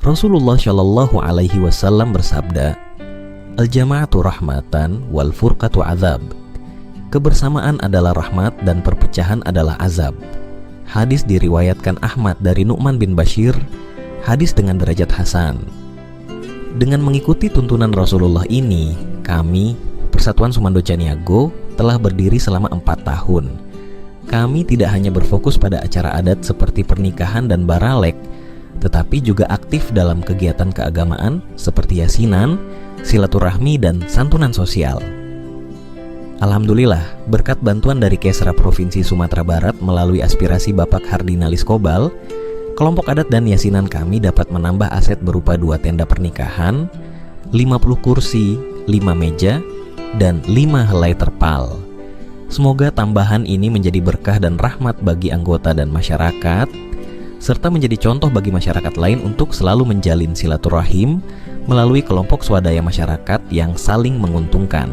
Rasulullah Shallallahu Alaihi Wasallam bersabda, "Al-jama'atu rahmatan wal furqatu azab." Kebersamaan adalah rahmat dan perpecahan adalah azab. Hadis diriwayatkan Ahmad dari Nu'man bin Bashir, hadis dengan derajat hasan. Dengan mengikuti tuntunan Rasulullah ini, kami, Persatuan Sumando Caniago, telah berdiri selama 4 tahun. Kami tidak hanya berfokus pada acara adat seperti pernikahan dan baralek, tetapi juga aktif dalam kegiatan keagamaan seperti yasinan, silaturahmi, dan santunan sosial. Alhamdulillah, berkat bantuan dari Kesra Provinsi Sumatera Barat melalui aspirasi Bapak Hardina Liskobal, kelompok adat dan yasinan kami dapat menambah aset berupa 2 tenda pernikahan, 50 kursi, 5 meja, dan 5 helai terpal. Semoga tambahan ini menjadi berkah dan rahmat bagi anggota dan masyarakat, serta menjadi contoh bagi masyarakat lain untuk selalu menjalin silaturahim melalui kelompok swadaya masyarakat yang saling menguntungkan.